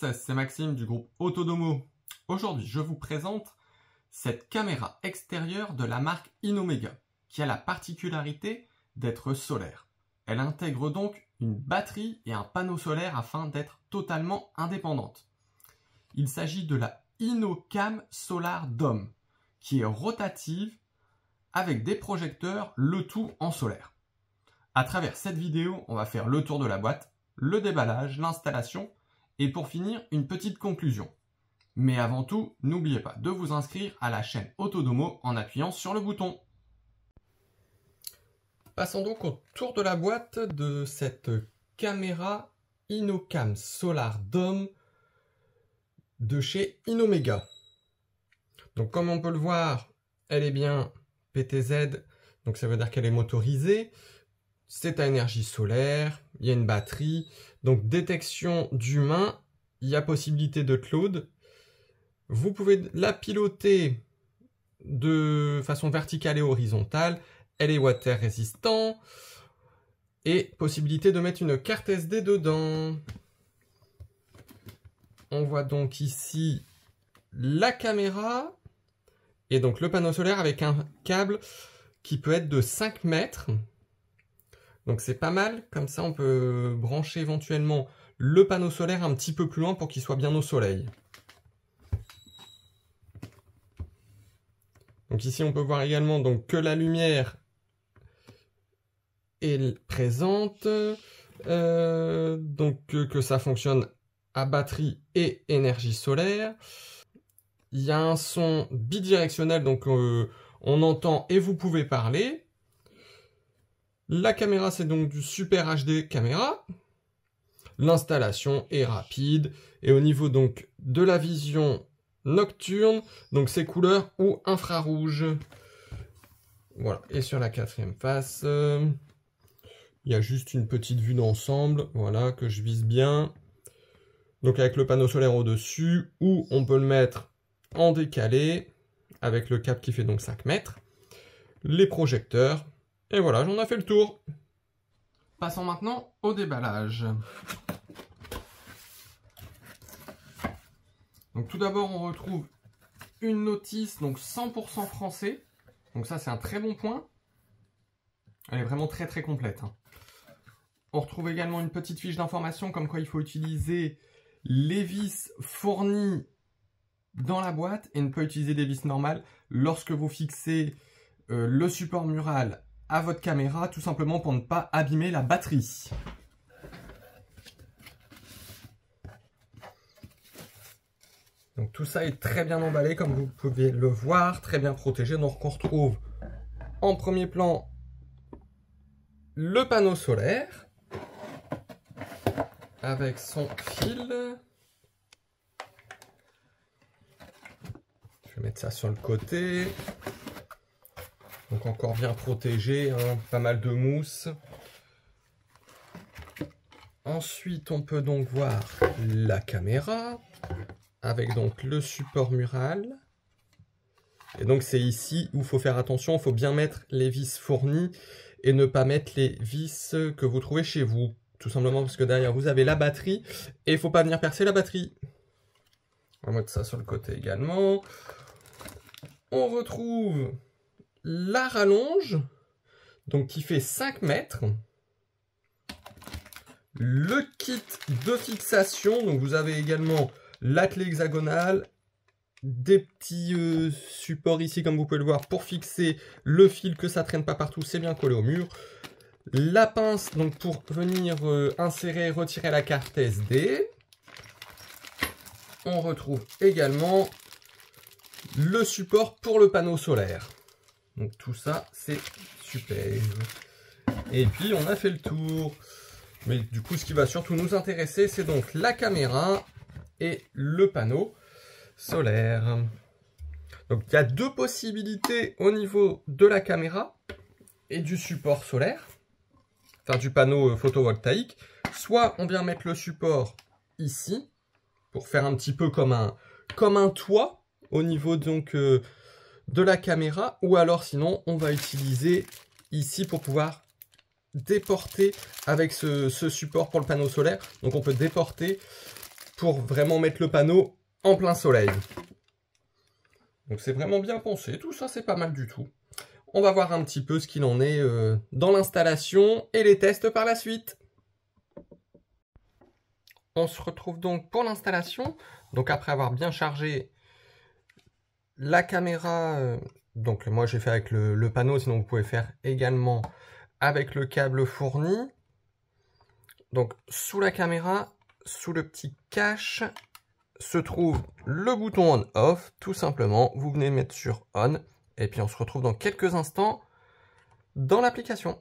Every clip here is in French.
c'est Maxime du groupe Autodomo. Aujourd'hui, je vous présente cette caméra extérieure de la marque Inomega, qui a la particularité d'être solaire. Elle intègre donc une batterie et un panneau solaire afin d'être totalement indépendante. Il s'agit de la InoCam Solar Dome, qui est rotative avec des projecteurs, le tout en solaire. À travers cette vidéo, on va faire le tour de la boîte, le déballage, l'installation et pour finir, une petite conclusion. Mais avant tout, n'oubliez pas de vous inscrire à la chaîne Autodomo en appuyant sur le bouton. Passons donc au tour de la boîte de cette caméra InoCam Solar Dome de chez Inomega. Donc comme on peut le voir, elle est bien PTZ, donc ça veut dire qu'elle est motorisée. C'est à énergie solaire, il y a une batterie, donc détection d'humain, il y a possibilité de cloud. Vous pouvez la piloter de façon verticale et horizontale, elle est water résistant, et possibilité de mettre une carte SD dedans. On voit donc ici la caméra, et donc le panneau solaire avec un câble qui peut être de 5 mètres. Donc c'est pas mal, comme ça on peut brancher éventuellement le panneau solaire un petit peu plus loin pour qu'il soit bien au soleil. Donc ici on peut voir également donc, que la lumière est présente, donc que ça fonctionne à batterie et énergie solaire. Il y a un son bidirectionnel, donc on entend et vous pouvez parler. La caméra, c'est donc du Super HD caméra. L'installation est rapide. Et au niveau donc de la vision nocturne, donc c'est couleur ou infrarouge. Voilà. Et sur la quatrième face, il y a juste une petite vue d'ensemble, voilà, que je vise bien. Donc avec le panneau solaire au-dessus, ou on peut le mettre en décalé, avec le câble qui fait donc 5 mètres. Les projecteurs. Et voilà, j'en ai fait le tour. Passons maintenant au déballage. Donc tout d'abord, on retrouve une notice, donc 100% français. Donc ça, c'est un très bon point. Elle est vraiment très très complète. On retrouve également une petite fiche d'information comme quoi il faut utiliser les vis fournies dans la boîte et ne pas utiliser des vis normales lorsque vous fixez le support mural à votre caméra, tout simplement pour ne pas abîmer la batterie. Donc tout ça est très bien emballé, comme vous pouvez le voir, très bien protégé. Donc on retrouve en premier plan le panneau solaire avec son fil. Je vais mettre ça sur le côté. Donc encore bien protégé, hein, pas mal de mousse. Ensuite, on peut donc voir la caméra avec donc le support mural. Et donc c'est ici où il faut faire attention, il faut bien mettre les vis fournies et ne pas mettre les vis que vous trouvez chez vous. Tout simplement parce que derrière vous avez la batterie et il ne faut pas venir percer la batterie. On va mettre ça sur le côté également. On retrouve la rallonge, donc qui fait 5 mètres. Le kit de fixation, donc vous avez également la clé hexagonale, des petits supports ici comme vous pouvez le voir pour fixer le fil, que ça traîne pas partout, c'est bien collé au mur. La pince donc pour venir insérer et retirer la carte SD. On retrouve également le support pour le panneau solaire. Donc tout ça, c'est super. Et puis, on a fait le tour. Mais du coup, ce qui va surtout nous intéresser, c'est donc la caméra et le panneau solaire. Donc, il y a deux possibilités au niveau de la caméra et du support solaire. Enfin, du panneau photovoltaïque. Soit on vient mettre le support ici, pour faire un petit peu comme un toit au niveau donc de la caméra, ou alors sinon on va utiliser ici pour pouvoir déporter avec ce support pour le panneau solaire. Donc on peut déporter pour vraiment mettre le panneau en plein soleil. Donc c'est vraiment bien pensé, tout ça c'est pas mal du tout. On va voir un petit peu ce qu'il en est dans l'installation et les tests par la suite. On se retrouve donc pour l'installation. Donc après avoir bien chargé la caméra, donc moi j'ai fait avec le panneau, sinon vous pouvez faire également avec le câble fourni. Donc sous la caméra, sous le petit cache, se trouve le bouton on-off, tout simplement. Vous venez mettre sur on, et puis on se retrouve dans quelques instants dans l'application.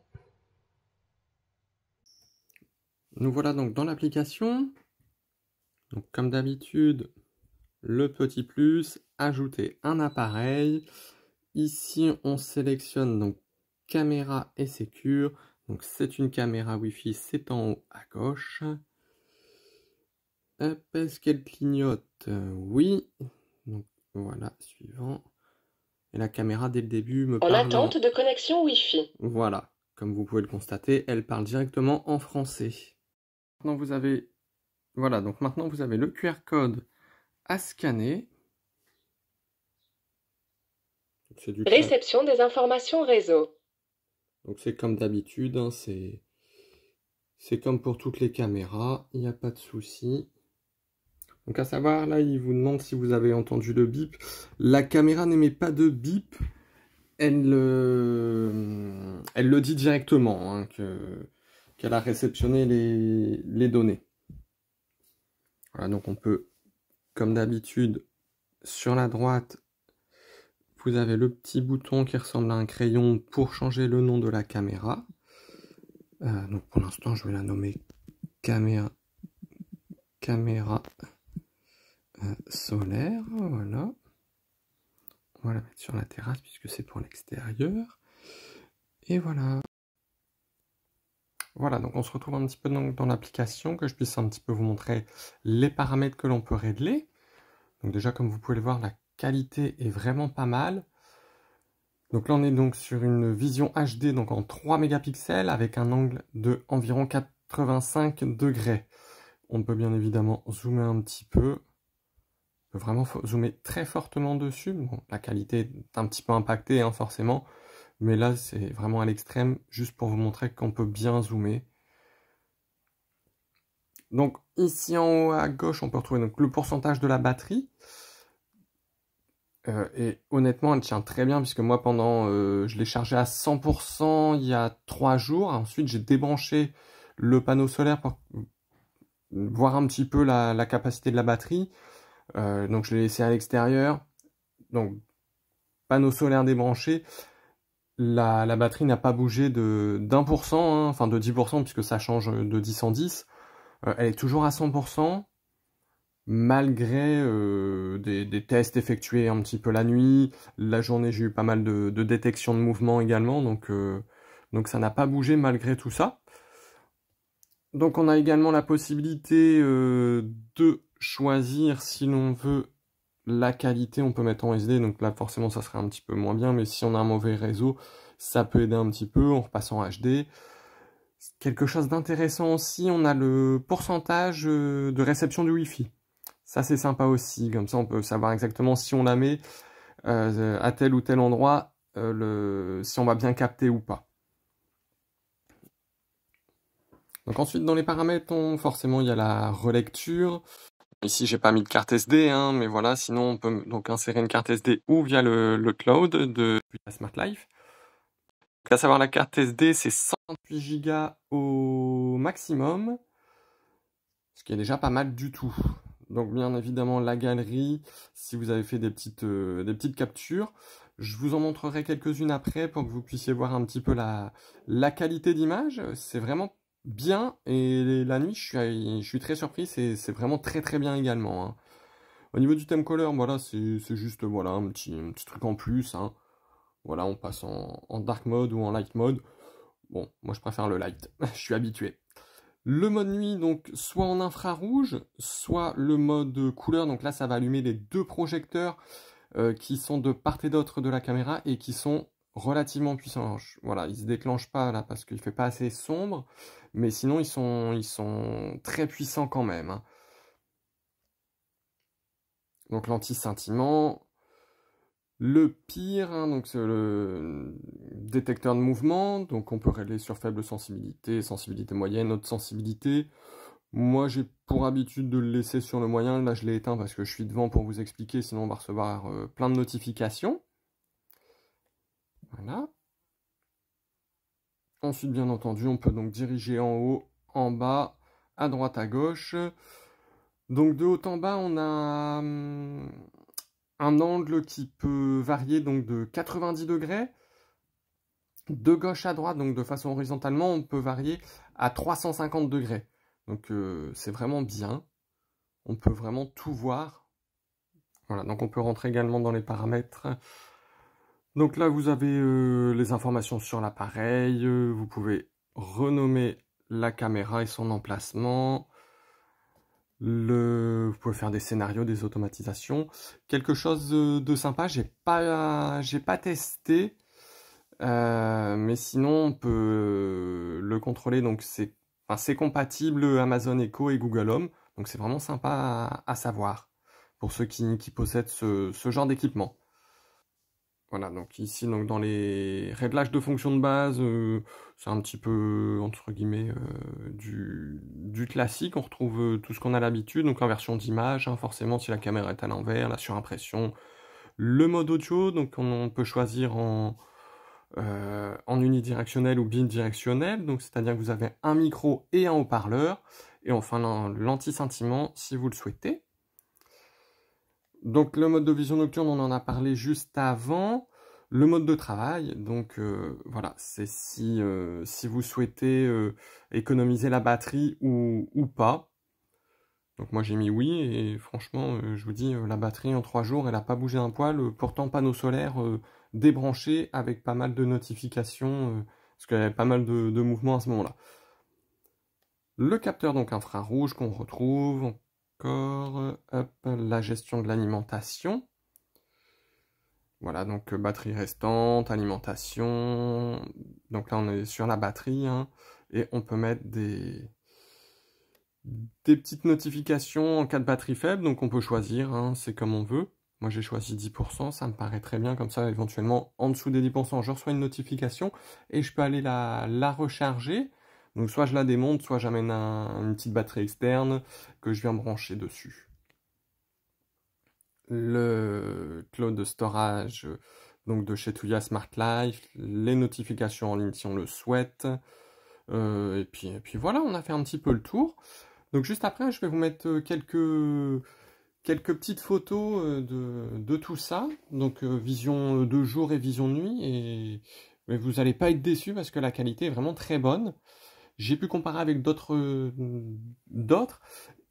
Nous voilà donc dans l'application. Donc comme d'habitude, le petit plus, ajouter un appareil. Ici, on sélectionne donc caméra et sécure. Donc c'est une caméra Wi-Fi, c'est en haut à gauche. Est-ce qu'elle clignote? Oui. Donc voilà, suivant. Et la caméra dès le début me parle... En attente de connexion Wi-Fi. Voilà, comme vous pouvez le constater, elle parle directement en français. Maintenant vous avez... Voilà, donc maintenant vous avez le QR code à scanner. Réception des informations réseau. Donc c'est comme d'habitude, hein, c'est comme pour toutes les caméras, il n'y a pas de souci. Donc à savoir, là, il vous demande si vous avez entendu le bip. La caméra n'émet pas de bip. Elle le dit directement, hein, qu'elle a réceptionné les données. Voilà, donc on peut, comme d'habitude, sur la droite, vous avez le petit bouton qui ressemble à un crayon pour changer le nom de la caméra. Donc pour l'instant, je vais la nommer caméra solaire, voilà. On va la mettre sur la terrasse puisque c'est pour l'extérieur. Et voilà. Voilà, donc on se retrouve un petit peu dans l'application, que je puisse un petit peu vous montrer les paramètres que l'on peut régler. Donc déjà, comme vous pouvez le voir, la qualité est vraiment pas mal. Donc là, on est donc sur une vision HD, donc en 3 mégapixels, avec un angle de environ 85 degrés. On peut bien évidemment zoomer un petit peu. On peut vraiment zoomer très fortement dessus. Bon, la qualité est un petit peu impactée, hein, forcément. Mais là, c'est vraiment à l'extrême, juste pour vous montrer qu'on peut bien zoomer. Donc ici en haut à gauche, on peut retrouver donc, le pourcentage de la batterie. Et honnêtement, elle tient très bien, puisque moi, je l'ai chargé à 100% il y a 3 jours. Ensuite, j'ai débranché le panneau solaire pour voir un petit peu la capacité de la batterie. Donc je l'ai laissé à l'extérieur. Donc, panneau solaire débranché. La batterie n'a pas bougé d'1%, hein, enfin de 10%, puisque ça change de 10 en 10. Elle est toujours à 100%, malgré des tests effectués un petit peu la nuit. La journée, j'ai eu pas mal de détection de mouvement également, donc ça n'a pas bougé malgré tout ça. Donc on a également la possibilité de choisir si l'on veut la qualité, on peut mettre en SD, donc là forcément ça serait un petit peu moins bien, mais si on a un mauvais réseau, ça peut aider un petit peu, on repasse en HD. Quelque chose d'intéressant aussi, on a le pourcentage de réception du Wi-Fi. Ça c'est sympa aussi, comme ça on peut savoir exactement si on la met à tel ou tel endroit, si on va bien capter ou pas. Donc ensuite dans les paramètres, forcément il y a la relecture. Ici, j'ai pas mis de carte SD, hein, mais voilà, sinon on peut donc insérer une carte SD ou via le cloud de la Smart Life. Donc, à savoir la carte SD, c'est 128 Go au maximum, ce qui est déjà pas mal du tout. Donc bien évidemment la galerie, si vous avez fait des petites captures. Je vous en montrerai quelques-unes après pour que vous puissiez voir un petit peu la qualité d'image. C'est vraiment bien, et la nuit je suis très surpris, c'est vraiment très très bien également, hein. Au niveau du theme color, voilà, c'est juste voilà, un petit truc en plus, hein. Voilà, on passe en dark mode ou en light mode. Bon, moi je préfère le light, je suis habitué. Le mode nuit, donc soit en infrarouge, soit le mode couleur, donc là ça va allumer les 2 projecteurs qui sont de part et d'autre de la caméra et qui sont relativement puissants. Voilà, ils se déclenchent pas là parce qu'il fait pas assez sombre, mais sinon ils sont très puissants quand même, hein. Donc l'anti-scintillement. Le pire, hein, donc c'est le détecteur de mouvement. Donc on peut régler sur faible sensibilité, sensibilité moyenne, haute sensibilité. Moi j'ai pour habitude de le laisser sur le moyen. Là je l'ai éteint parce que je suis devant pour vous expliquer, sinon on va recevoir plein de notifications. Voilà. Ensuite, bien entendu, on peut donc diriger en haut, en bas, à droite, à gauche. Donc de haut en bas, on a un angle qui peut varier donc de 90 degrés. De gauche à droite, donc de façon horizontalement, on peut varier à 350 degrés. Donc c'est vraiment bien. On peut vraiment tout voir. Voilà, donc on peut rentrer également dans les paramètres. Donc là, vous avez les informations sur l'appareil. Vous pouvez renommer la caméra et son emplacement. Vous pouvez faire des scénarios, des automatisations. Quelque chose de sympa, j'ai pas testé. Mais sinon, on peut le contrôler. Donc c'est compatible Amazon Echo et Google Home. Donc c'est vraiment sympa à savoir pour ceux qui possèdent ce genre d'équipement. Voilà, donc ici, donc dans les réglages de fonction de base, c'est un petit peu, entre guillemets, du classique. On retrouve tout ce qu'on a l'habitude, donc en version d'image, hein, forcément, si la caméra est à l'envers, la surimpression. Le mode audio, donc on peut choisir en unidirectionnel ou bidirectionnel, donc c'est-à-dire que vous avez un micro et un haut-parleur, et enfin l'anti-scintillement si vous le souhaitez. Donc le mode de vision nocturne, on en a parlé juste avant. Le mode de travail, donc voilà, c'est si vous souhaitez économiser la batterie ou pas. Donc moi j'ai mis oui, et franchement, je vous dis, la batterie en 3 jours, elle n'a pas bougé un poil. Pourtant panneau solaire débranché avec pas mal de notifications, parce qu'il y avait pas mal de mouvements à ce moment-là. Le capteur donc infrarouge qu'on retrouve. Hop, la gestion de l'alimentation. Voilà, donc batterie restante, alimentation. Donc là, on est sur la batterie, hein, et on peut mettre des petites notifications en cas de batterie faible. Donc on peut choisir, hein, c'est comme on veut. Moi, j'ai choisi 10%, ça me paraît très bien. Comme ça, éventuellement, en dessous des 10%, je reçois une notification et je peux aller la recharger. Donc soit je la démonte, soit j'amène une petite batterie externe que je viens brancher dessus. Le cloud storage donc de chez Tuya Smart Life, les notifications en ligne si on le souhaite. Et puis voilà, on a fait un petit peu le tour. Donc juste après, je vais vous mettre quelques petites photos de tout ça. Donc vision de jour et vision de nuit. Mais vous n'allez pas être déçus parce que la qualité est vraiment très bonne. J'ai pu comparer avec d'autres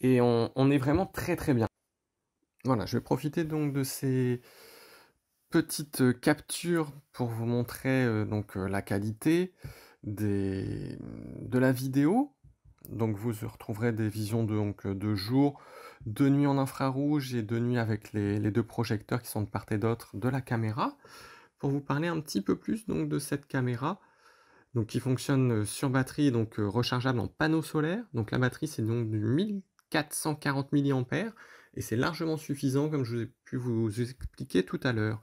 et on est vraiment très très bien. Voilà, je vais profiter donc de ces petites captures pour vous montrer donc la qualité de la vidéo. Donc vous retrouverez des visions de jour, de nuit en infrarouge et de nuit avec les 2 projecteurs qui sont de part et d'autre de la caméra. Pour vous parler un petit peu plus donc de cette caméra, donc qui fonctionne sur batterie, donc rechargeable en panneau solaire. Donc la batterie c'est donc du 1440 mAh et c'est largement suffisant comme je vous ai pu vous expliquer tout à l'heure.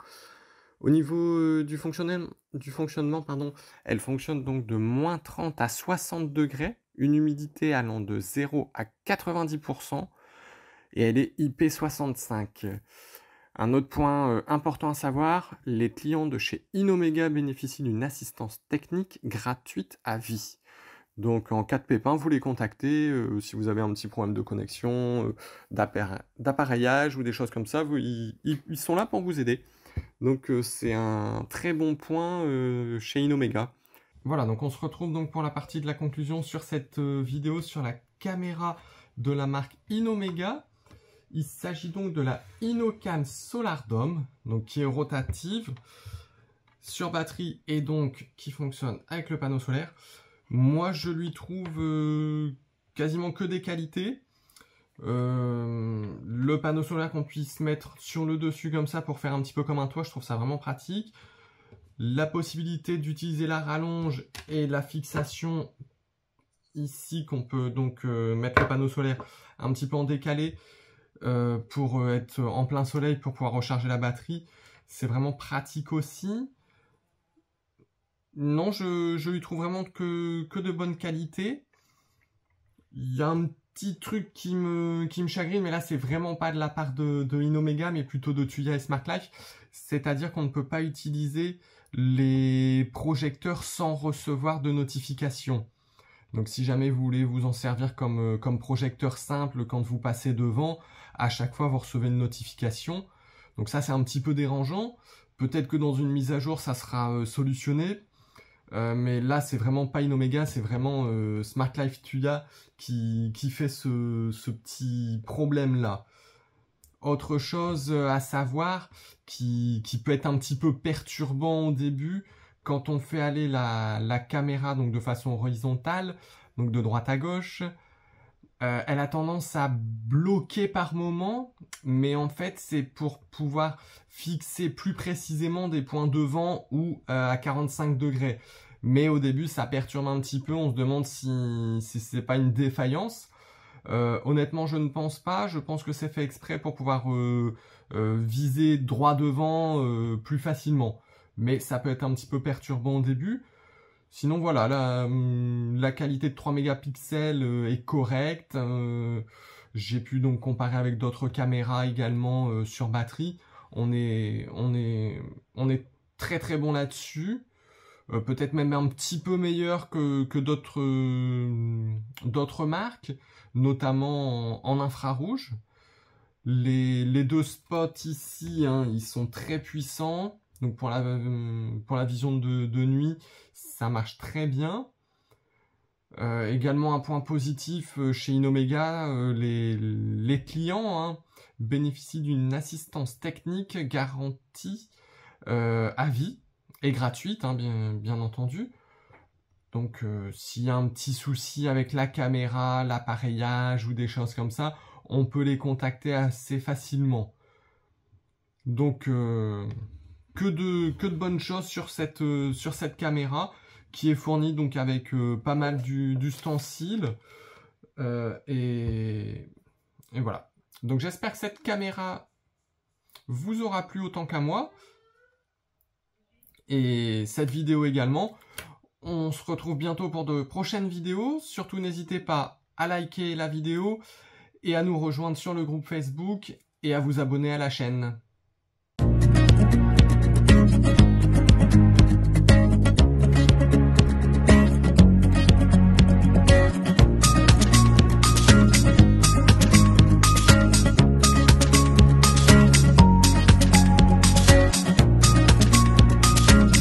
Au niveau du fonctionnement, pardon, elle fonctionne donc de moins 30 à 60 degrés, une humidité allant de 0 à 90% et elle est IP65. Un autre point important à savoir, les clients de chez Inomega bénéficient d'une assistance technique gratuite à vie. Donc en cas de pépin, vous les contactez, si vous avez un petit problème de connexion, d'appareillage ou des choses comme ça, ils sont là pour vous aider. Donc c'est un très bon point chez Inomega. Voilà, donc on se retrouve donc pour la partie de la conclusion sur cette vidéo sur la caméra de la marque Inomega. Il s'agit donc de la Inocam Solar Dome, donc qui est rotative, sur batterie et donc qui fonctionne avec le panneau solaire. Moi, je lui trouve quasiment que des qualités. Le panneau solaire qu'on puisse mettre sur le dessus comme ça pour faire un petit peu comme un toit, je trouve ça vraiment pratique. La possibilité d'utiliser la rallonge et la fixation ici qu'on peut donc mettre le panneau solaire un petit peu en décalé. pour être en plein soleil, pour pouvoir recharger la batterie. C'est vraiment pratique aussi. Non, je lui trouve vraiment que de bonne qualité. Il y a un petit truc qui me chagrine, mais là c'est vraiment pas de la part de Inomega, mais plutôt de Tuya et Smart Life. C'est-à-dire qu'on ne peut pas utiliser les projecteurs sans recevoir de notification. Donc si jamais vous voulez vous en servir comme projecteur simple quand vous passez devant, à chaque fois vous recevez une notification. Donc ça c'est un petit peu dérangeant. Peut-être que dans une mise à jour ça sera solutionné. Mais là c'est vraiment pas Inomega, c'est vraiment Smart Life Tuya qui fait ce petit problème là. Autre chose à savoir qui peut être un petit peu perturbant au début, quand on fait aller la caméra donc de façon horizontale, donc de droite à gauche, elle a tendance à bloquer par moment, mais en fait c'est pour pouvoir fixer plus précisément des points devant ou à 45 degrés. Mais au début ça perturbe un petit peu, on se demande si c'est pas une défaillance. Honnêtement je ne pense pas, je pense que c'est fait exprès pour pouvoir viser droit devant plus facilement. Mais ça peut être un petit peu perturbant au début. Sinon voilà, la qualité de 3 mégapixels est correcte. J'ai pu donc comparer avec d'autres caméras également sur batterie. On est très très bon là-dessus. Peut-être même un petit peu meilleur que d'autres marques, notamment en infrarouge. Les deux spots ici, hein, ils sont très puissants. Donc pour la vision de nuit, ça marche très bien. Également un point positif chez Inomega, les clients hein, bénéficient d'une assistance technique garantie à vie et gratuite, hein, bien entendu. Donc s'il y a un petit souci avec la caméra, l'appareillage ou des choses comme ça, on peut les contacter assez facilement. Donc que de bonnes choses sur cette caméra qui est fournie donc avec pas mal d'ustensiles et voilà. Donc j'espère que cette caméra vous aura plu autant qu'à moi et cette vidéo également. On se retrouve bientôt pour de prochaines vidéos. Surtout n'hésitez pas à liker la vidéo et à nous rejoindre sur le groupe Facebook et à vous abonner à la chaîne.